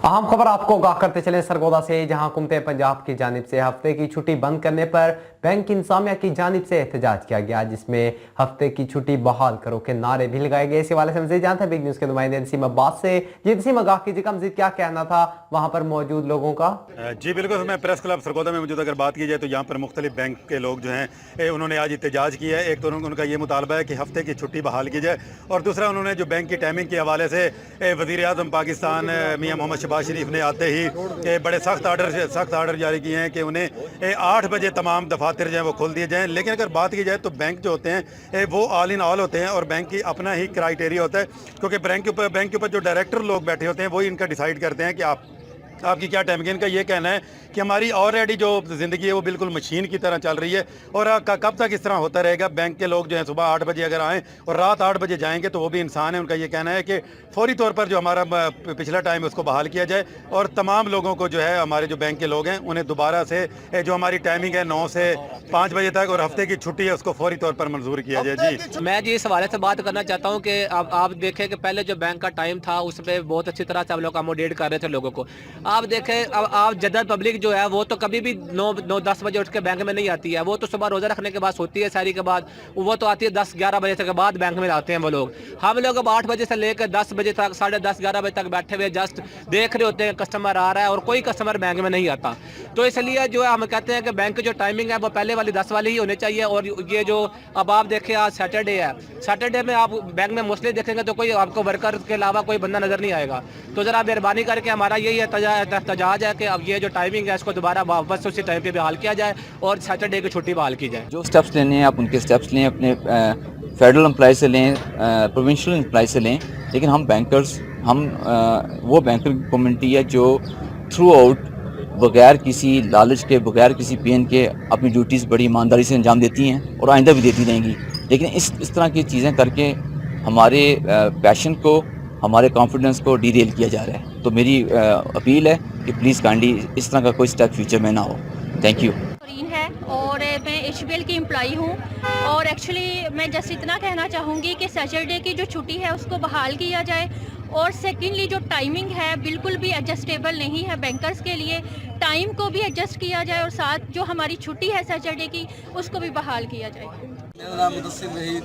अहम खबर आपको आगाह करते चले सरगोदा से, जहां हुकूमत पंजाब की जानिब से हफ्ते की छुट्टी बंद करने पर बैंक इंतजामिया की जानिब से एहतजाज किया गया, जिसमें हफ्ते की छुट्टी बहाल करो के नारे भी लगाए गए। इस हवाले से मज़ीद जानते हैं बिग न्यूज़ के नुमाइंदे नसीम अब्बास से। जी नसीम, आगाह कीजिएगा मज़ीद क्या कहना था वहाँ पर मौजूद लोगों का। जी बिल्कुल, मैं प्रेस क्लब सरगोदा में मौजूद। अगर बात की जाए तो यहाँ पर मुख्तलिफ बैंक के लोग जो हैं उन्होंने आज एहतजाज किया है। एक तो उनका ये मुतालबा है कि हफ्ते की छुट्टी बहाल की जाए, और दूसरा उन्होंने जो बैंक की टाइमिंग के हवाले से वज़ीर आज़म पाकिस्तान मियाँ मोहम्मद शहबाज शरीफ ने आते ही बड़े सख्त आर्डर जारी किए हैं कि उन्हें 8 बजे तमाम दफातर जो हैं वो खोल दिए जाएँ। लेकिन अगर बात की जाए तो बैंक जो होते हैं वो ऑल इन ऑल होते हैं, और बैंक की अपना ही क्राइटेरिया होता है, क्योंकि बैंक के ऊपर जो डायरेक्टर लोग बैठे होते हैं वही इनका डिसाइड करते हैं कि आपकी क्या टाइमिंग है। इनका ये कहना है कि हमारी ऑलरेडी जो ज़िंदगी है वो बिल्कुल मशीन की तरह चल रही है, और कब तक इस तरह होता रहेगा। बैंक के लोग जो हैं सुबह 8 बजे अगर आएँ और रात 8 बजे जाएंगे तो वो भी इंसान है। उनका ये कहना है कि फौरी तौर पर जो हमारा पिछला टाइम है उसको बहाल किया जाए, और तमाम लोगों को जो है हमारे जो बैंक के लोग हैं उन्हें दोबारा से जो हमारी टाइमिंग है 9 से 5 बजे तक और हफ्ते की छुट्टी है उसको फौरी तौर पर मंजूर किया जाए। जी मैं जी इस हवाले से बात करना चाहता हूँ कि अब आप देखें कि पहले जो बैंक का टाइम था उस पर बहुत अच्छी तरह से हम लोग अकोमोडेट कर रहे थे लोगों को। आप देखें, अब आप जनरल पब्लिक जो है वो तो कभी भी 9-10 बजे उठ के बैंक में नहीं आती है। वो तो सुबह रोज़ा रखने के बाद सोती है, सारी के बाद वो तो आती है 10-11 बजे तक के बाद बैंक में आते हैं वो लोग। हम लोग अब 8 बजे से लेकर 10 बजे तक, 10:30-11 बजे तक बैठे हुए जस्ट देख रहे होते हैं कस्टमर आ रहा है, और कोई कस्टमर बैंक में नहीं आता। तो इसलिए जो है हम कहते हैं कि बैंक की जो टाइमिंग है वो पहले वाली 10 वाली ही होनी चाहिए। और ये जो अब आप देखें आज सैटरडे है, सैटरडे में आप बैंक में मोस्टली देखेंगे तो कोई आपको वर्कर के अलावा कोई बंदा नज़र नहीं आएगा। तो ज़रा मेहरबानी करके हमारा यही एहतजाज है कि अब ये जो टाइमिंग है इसको दोबारा वापस उसी टाइम पे बहाल किया जाए और सैटरडे की छुट्टी बहाल की जाए। जो स्टेप्स लेने हैं आप उनके स्टेप्स लें, अपने फेडरल एम्प्लॉय से लें, प्रोविंशियल एम्प्लॉय से लें, लेकिन हम बैंकर्स वो बैंकर कम्युनिटी है जो थ्रू आउट बगैर किसी लालच के, बगैर किसी पेन के अपनी ड्यूटीज़ बड़ी ईमानदारी से अंजाम देती हैं और आइंदा भी देती रहेंगी। लेकिन इस तरह की चीज़ें करके हमारे पैशन को, हमारे कॉन्फिडेंस को डीरेल किया जा रहा है। तो मेरी अपील है कि प्लीज़ काइंडली इस तरह का कोई स्टेप फ्यूचर में ना हो। Thank you. है और मैं HBL की एम्प्लॉई हूँ, और एक्चुअली मैं जस्ट इतना कहना चाहूँगी कि सैटरडे की जो छुट्टी है उसको बहाल किया जाए, और सेकेंडली जो टाइमिंग है बिल्कुल भी एडजस्टेबल नहीं है बैंकर्स के लिए, टाइम को भी एडजस्ट किया जाए, और साथ जो हमारी छुट्टी है सैटरडे की उसको भी बहाल किया जाए। मेरा नाम मुदस्सिर वहीद,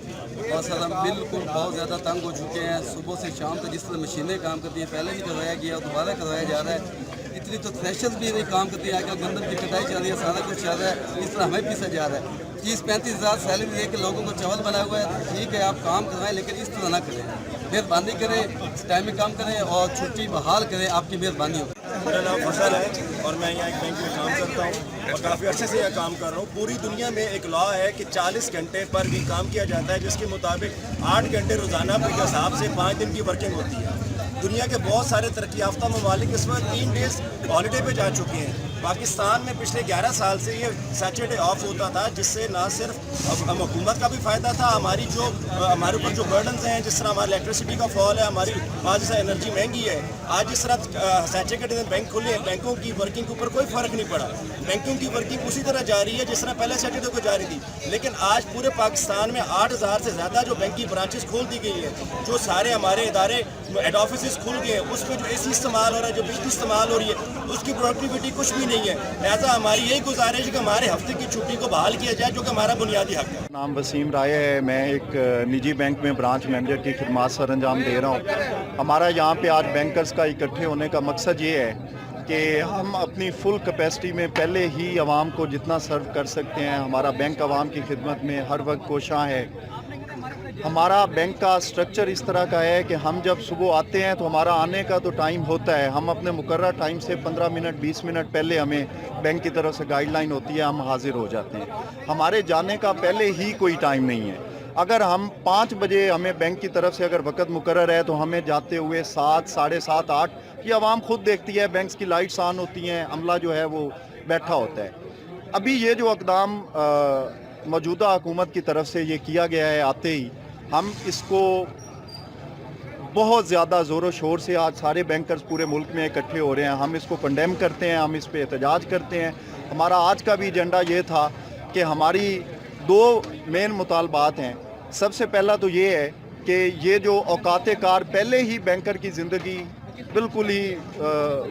और सर हम बिल्कुल बहुत ज़्यादा तंग हो चुके हैं। सुबह से शाम तक जिस तरह मशीनें काम करती हैं, पहले भी करवाया गया, दोबारा करवाया जा रहा है। इतनी तो थ्रेशर्स भी नहीं काम करती है, आगे गंदम की कटाई चल रही है, सारा कुछ चल रहा है, इस तरह हमें पीसा जा रहा है। 30-35 हज़ार सैलरी दे के लोगों को चावल बना हुआ है। ठीक है, आप काम करवाएं, लेकिन इस तरह ना करें। मेहरबानी करें, टाइम में काम करें और छुट्टी बहाल करें, आपकी मेहरबानी हो। मेरा नाम फसल है और मैं यहाँ एक बैंक में काम करता हूँ और काफ़ी अच्छे से यहाँ काम कर रहा हूँ। पूरी दुनिया में एक लॉ है कि 40 घंटे पर भी काम किया जाता है, जिसके मुताबिक 8 घंटे रोज़ाना के हिसाब से 5 दिन की वर्किंग होती है। दुनिया के बहुत सारे तरक्की याफ्ता ममालिक इस वक्त 3 डेज़ हॉलीडे पे जा चुके हैं। पाकिस्तान में पिछले 11 साल से ये सैटरडे ऑफ होता था, जिससे ना सिर्फ हुकूमत का भी फ़ायदा था, हमारे ऊपर जो बर्डन्स हैं, जिस तरह हमारी इलेक्ट्रिसिटी का फॉल है, हमारी आज जैसा एनर्जी महंगी है, आज जिस तरह सैटरडे के दिन बैंक खुले हैं, बैंकों की वर्किंग के ऊपर कोई फ़र्क नहीं पड़ा। बैंकों की वर्किंग उसी तरह जारी है जिस तरह पहले सैटरडे को जारी थी। लेकिन आज पूरे पाकिस्तान में 8000 से ज़्यादा जो बैंक की ब्रांचेस खोल दी गई है, जो सारे हमारे इदारे हेड ऑफिस खुल गए हैं, उसमें जो AC इस्तेमाल हो रहा है, जो बिजली इस्तेमाल हो रही है, उसकी प्रोडक्टिविटी कुछ भी नहीं है। लिहाजा हमारी यही गुजारिश है कि हमारे हफ्ते की छुट्टी को बहाल किया जाए, जो कि हमारा बुनियादी हक है। नाम वसीम राय है, मैं एक निजी बैंक में ब्रांच मैनेजर की खिदमत सर अंजाम दे रहा हूँ। हमारा यहाँ पे आज बैंकर्स का इकट्ठे होने का मकसद ये है कि हम अपनी फुल कैपेसिटी में पहले ही आवाम को जितना सर्व कर सकते हैं, हमारा बैंक आवाम की खिदमत में हर वक्त कोशां है। हमारा बैंक का स्ट्रक्चर इस तरह का है कि हम जब सुबह आते हैं तो हमारा आने का तो टाइम होता है, हम अपने मुकर्रर टाइम से 15 मिनट 20 मिनट पहले हमें बैंक की तरफ से गाइडलाइन होती है, हम हाजिर हो जाते हैं। हमारे जाने का पहले ही कोई टाइम नहीं है। अगर हम 5 बजे हमें बैंक की तरफ से अगर वक़्त मुकर्रर है तो हमें जाते हुए 7, 7:30, 8 की आवाम खुद देखती है, बैंक्स की लाइट्स ऑन होती हैं, अमला जो है वो बैठा होता है। अभी ये जो इक़दाम मौजूदा हुकूमत की तरफ से ये किया गया है, आते ही हम इसको बहुत ज़्यादा ज़ोर शोर से आज सारे बैंकर्स पूरे मुल्क में इकट्ठे हो रहे हैं, हम इसको कंडेम करते हैं, हम इस पे एहतजाज करते हैं। हमारा आज का भी एजेंडा ये था कि हमारी 2 मेन मुतालबात हैं। सबसे पहला तो ये है कि ये जो औकात कार पहले ही बैंकर की ज़िंदगी बिल्कुल ही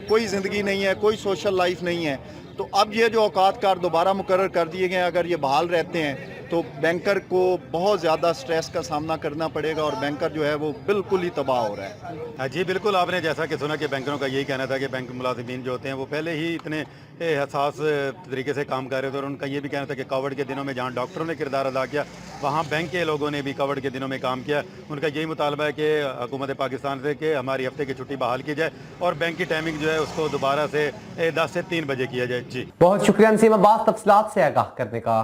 कोई ज़िंदगी नहीं है, कोई सोशल लाइफ नहीं है। तो अब ये जो औकात कार दोबारा मुकर्रर कर दिए गए हैं, अगर ये बहाल रहते हैं तो बैंकर को बहुत ज़्यादा स्ट्रेस का सामना करना पड़ेगा और बैंकर जो है वो बिल्कुल ही तबाह हो रहा है। जी बिल्कुल, आपने जैसा कि सुना कि बैंकरों का यही कहना था कि बैंक मुलाजिमीन जो होते हैं वो पहले ही इतने हसास तरीके से काम कर रहे थे, और उनका ये भी कहना था कि कोविड के दिनों में जहाँ डॉक्टरों ने किरदार अदा किया वहाँ बैंक के लोगों ने भी कोविड के दिनों में काम किया। उनका यही मुतालबा है कि हुकूमत पाकिस्तान से कि हमारी हफ्ते की छुट्टी बहाल की जाए और बैंक की टाइमिंग जो है उसको दोबारा से 10 से 3 बजे किया जाए। जी बहुत शुक्रिया नसीम अब्बास तफसीलात से आगाह करने का।